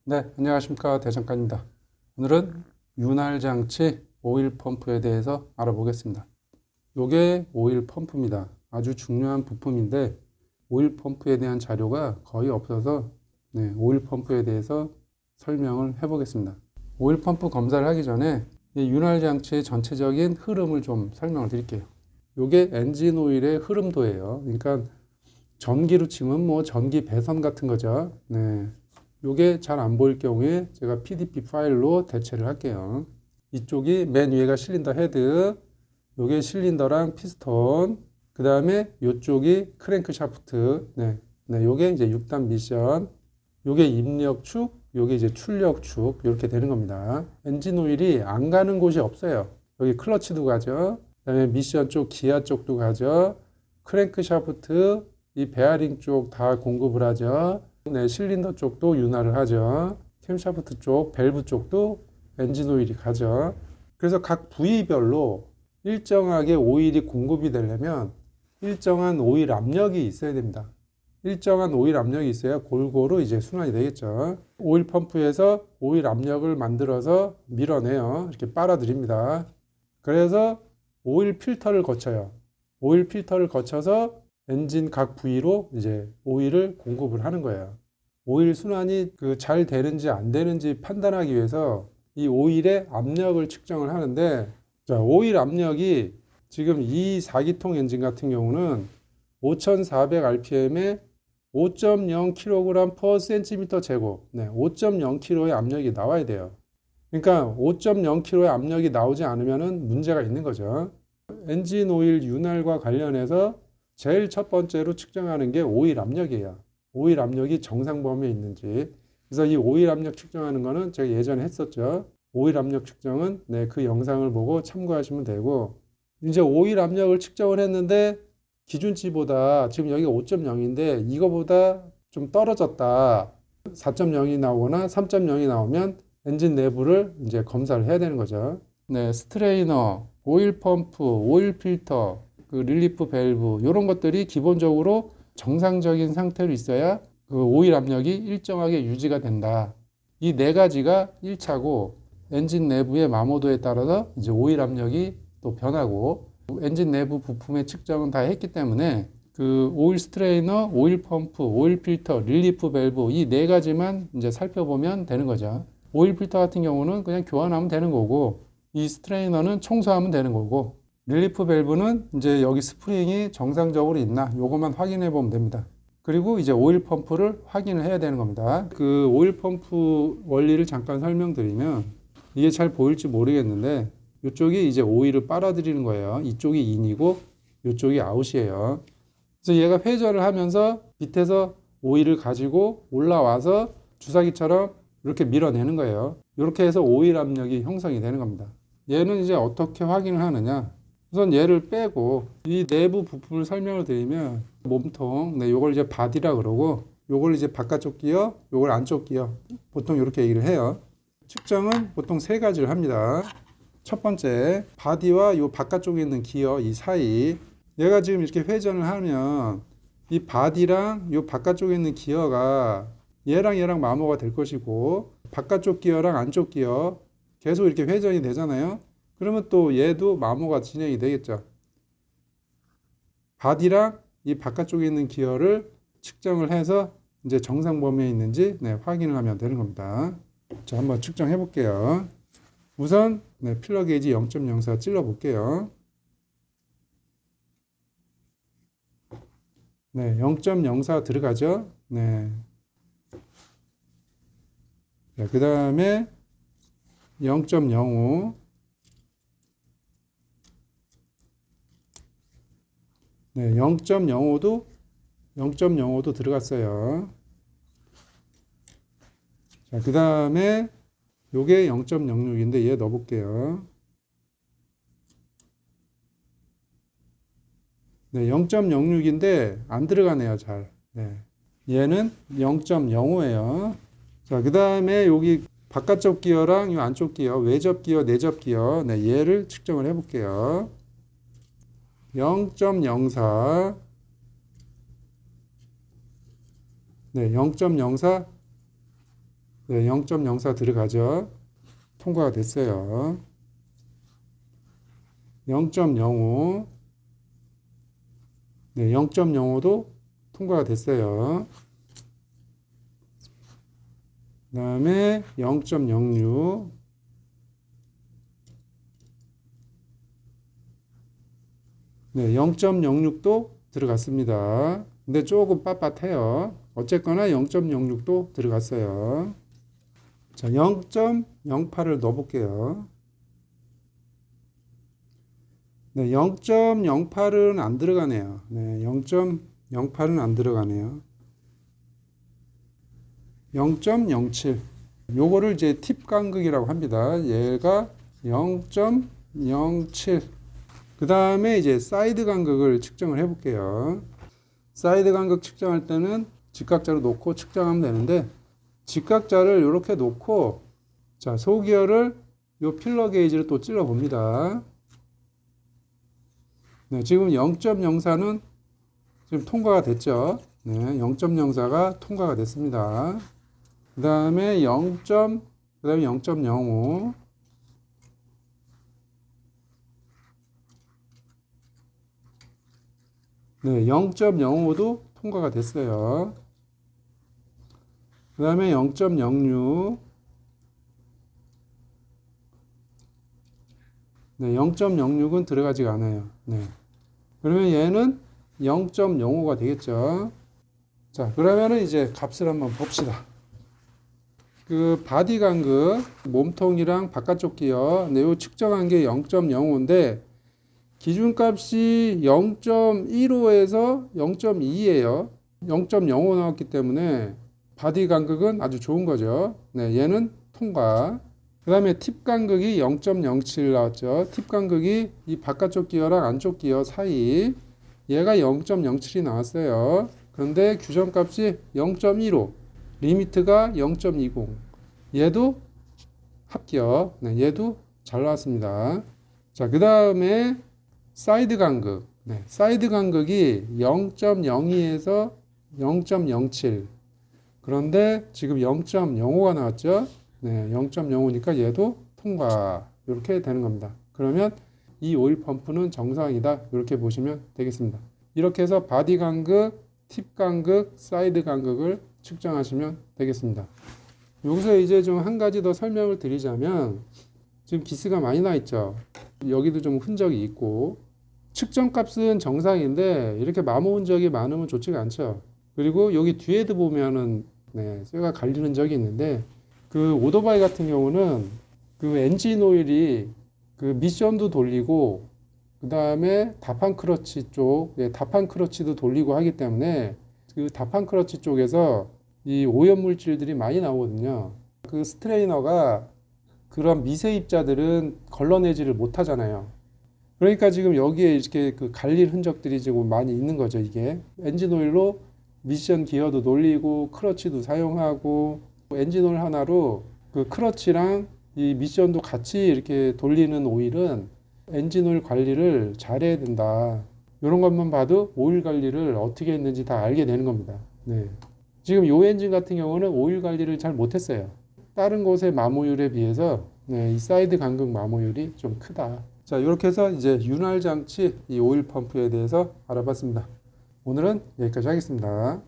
네, 안녕하십니까. 대장간입니다. 오늘은 윤활 장치 오일 펌프에 대해서 알아보겠습니다. 이게 오일 펌프입니다. 아주 중요한 부품인데 오일 펌프에 대한 자료가 거의 없어서 오일 펌프에 대해서 설명을 해보겠습니다. 오일 펌프 검사를 하기 전에 이 윤활 장치의 전체적인 흐름을 좀 설명을 드릴게요. 이게 엔진 오일의 흐름도예요. 그러니까 전기로 치면 뭐 전기 배선 같은 거죠. 요게 잘 안 보일 경우에 제가 PDP 파일로 대체를 할게요. 이쪽이 맨 위에가 실린더 헤드, 요게 실린더랑 피스톤, 그 다음에 요쪽이 크랭크 샤프트, 요게 이제 6단 미션, 요게 입력축, 요게 이제 출력축, 이렇게 되는 겁니다. 엔진 오일이 안 가는 곳이 없어요. 여기 클러치도 가죠. 그 다음에 미션 쪽, 기아 쪽도 가죠. 크랭크 샤프트, 이 베어링 쪽 다 공급을 하죠. 실린더 쪽도 윤활을 하죠. 캠샤프트 쪽, 밸브 쪽도 엔진 오일이 가죠. 그래서 각 부위별로 일정하게 오일이 공급이 되려면 일정한 오일 압력이 있어야 됩니다. 일정한 오일 압력이 있어야 골고루 이제 순환이 되겠죠. 오일 펌프에서 오일 압력을 만들어서 밀어내요. 이렇게 빨아들입니다. 그래서 오일 필터를 거쳐요. 오일 필터를 거쳐서 엔진 각 부위로 이제 오일을 공급을 하는 거예요. 오일 순환이 잘 되는지 안 되는지 판단하기 위해서 이 오일의 압력을 측정을 하는데, 자, 오일 압력이 지금 이 4기통 엔진 같은 경우는 5400rpm에 5.0kg/cm 제곱, 5.0kg의 압력이 나와야 돼요. 그러니까 5.0kg의 압력이 나오지 않으면 문제가 있는 거죠. 엔진 오일 윤활과 관련해서 제일 첫 번째로 측정하는 게 오일 압력이에요. 오일 압력이 정상 범위에 있는지. 그래서 이 오일 압력 측정하는 거는 제가 예전에 했었죠. 오일 압력 측정은 그 영상을 보고 참고하시면 되고, 이제 오일 압력을 측정을 했는데 기준치보다 지금 여기가 5.0인데 이거보다 좀 떨어졌다. 4.0이 나오거나 3.0이 나오면 엔진 내부를 이제 검사를 해야 되는 거죠. 스트레이너, 오일 펌프, 오일 필터, 릴리프 밸브 이런 것들이 기본적으로 정상적인 상태로 있어야 오일 압력이 일정하게 유지가 된다. 이 네 가지가 1차고 엔진 내부의 마모도에 따라서 이제 오일 압력이 또 변하고 엔진 내부 부품의 측정은 다 했기 때문에 오일 스트레이너, 오일 펌프, 오일 필터, 릴리프 밸브 이 네 가지만 이제 살펴보면 되는 거죠. 오일 필터 같은 경우는 그냥 교환하면 되는 거고 이 스트레이너는 청소하면 되는 거고 릴리프 밸브는 이제 여기 스프링이 정상적으로 있나 요것만 확인해 보면 됩니다. 그리고 이제 오일 펌프를 확인을 해야 되는 겁니다. 오일 펌프 원리를 잠깐 설명드리면 이게 잘 보일지 모르겠는데 이쪽이 이제 오일을 빨아들이는 거예요. 이쪽이 인이고 이쪽이 아웃이에요. 그래서 얘가 회전을 하면서 밑에서 오일을 가지고 올라와서 주사기처럼 이렇게 밀어내는 거예요. 이렇게 해서 오일 압력이 형성이 되는 겁니다. 얘는 이제 어떻게 확인을 하느냐? 우선 얘를 빼고 이 내부 부품을 설명을 드리면 몸통, 요걸 이제 바디라 그러고 요걸 이제 바깥쪽 기어, 요걸 안쪽 기어 보통 이렇게 얘기를 해요. 측정은 보통 세 가지를 합니다. 첫 번째, 바디와 요 바깥쪽에 있는 기어 이 사이 얘가 지금 이렇게 회전을 하면 이 바디랑 요 바깥쪽에 있는 기어가 얘랑 마모가 될 것이고 바깥쪽 기어랑 안쪽 기어 계속 이렇게 회전이 되잖아요. 그러면 또 얘도 마모가 진행이 되겠죠. 바디랑 이 바깥쪽에 있는 기어를 측정을 해서 이제 정상 범위에 있는지 확인을 하면 되는 겁니다. 자, 한번 측정해 볼게요. 우선 필러 게이지 0.04 찔러 볼게요. 0.04 들어가죠. 그 다음에 0.05 0.05도 들어갔어요. 자, 그 다음에 요게 0.06인데 얘 넣어볼게요. 0.06인데 안 들어가네요, 잘. 얘는 0.05예요. 자, 그 다음에 여기 바깥쪽 기어랑 이 안쪽 기어, 외접 기어, 내접 기어, 얘를 측정을 해볼게요. 0.04 0.04 네, 0.04 들어가죠. 통과가 됐어요. 0.05. 네, 0.05도 통과가 됐어요. 그 다음에 0.06. 네, 0.06도 들어갔습니다. 근데 조금 빳빳해요. 어쨌거나 0.06도 들어갔어요. 자, 0.08을 넣어볼게요. 네, 0.08은 안 들어가네요. 네, 0.08은 안 들어가네요. 0.07. 요거를 이제 팁 간극이라고 합니다. 얘가 0.07. 그 다음에 이제 사이드 간극을 측정을 해볼게요. 사이드 간극 측정할 때는 직각자로 놓고 측정하면 되는데, 직각자를 이렇게 놓고, 자, 소기어를 요 필러 게이지를 또 찔러 봅니다. 네, 지금 0.04는 지금 통과가 됐죠. 네, 0.04가 통과가 됐습니다. 그 다음에 0.05. 네, 0.05도 통과가 됐어요. 그 다음에 0.06. 네, 0.06은 들어가지가 않아요. 네. 그러면 얘는 0.05가 되겠죠. 자, 그러면은 이제 값을 한번 봅시다. 그 바디 간극, 몸통이랑 바깥쪽 기어, 네, 요 측정한 게 0.05인데, 기준값이 0.15에서 0.2예요. 0.05 나왔기 때문에 바디 간극은 아주 좋은 거죠. 네, 얘는 통과. 그 다음에 팁 간극이 0.07 나왔죠. 팁 간극이 이 바깥쪽 기어랑 안쪽 기어 사이, 얘가 0.07이 나왔어요. 그런데 규정값이 0.15, 리미트가 0.20. 얘도 합격. 네, 얘도 잘 나왔습니다. 자, 그 다음에 사이드 간극. 네, 사이드 간극이 0.02에서 0.07. 그런데 지금 0.05가 나왔죠. 네, 0.05니까 얘도 통과. 이렇게 되는 겁니다. 그러면 이 오일 펌프는 정상이다. 이렇게 보시면 되겠습니다. 이렇게 해서 바디 간극, 팁 간극, 사이드 간극을 측정하시면 되겠습니다. 여기서 이제 좀 한 가지 더 설명을 드리자면, 지금 기스가 많이 나 있죠. 여기도 좀 흔적이 있고, 측정값은 정상인데 이렇게 마모 흔적이 많으면 좋지가 않죠. 그리고 여기 뒤에도 보면은 네, 쇠가 갈리는 적이 있는데, 그 오토바이 같은 경우는 그 엔진 오일이 그 미션도 돌리고, 그 다음에 다판 크러치 쪽, 예, 다판 크러치도 돌리고 하기 때문에 그 다판 크러치 쪽에서 이 오염 물질들이 많이 나오거든요. 그 스트레이너가 그런 미세 입자들은 걸러내지를 못하잖아요. 그러니까 지금 여기에 이렇게 그 갈릴 흔적들이 지금 많이 있는 거죠. 이게 엔진 오일로 미션 기어도 돌리고 크러치도 사용하고, 엔진 오일 하나로 그 크러치랑 이 미션도 같이 이렇게 돌리는 오일은 엔진 오일 관리를 잘해야 된다. 이런 것만 봐도 오일 관리를 어떻게 했는지 다 알게 되는 겁니다. 네. 지금 이 엔진 같은 경우는 오일 관리를 잘 못했어요. 다른 곳의 마모율에 비해서 네, 이 사이드 간극 마모율이 좀 크다. 자, 이렇게 해서 이제 윤활 장치 이 오일 펌프에 대해서 알아봤습니다. 오늘은 여기까지 하겠습니다.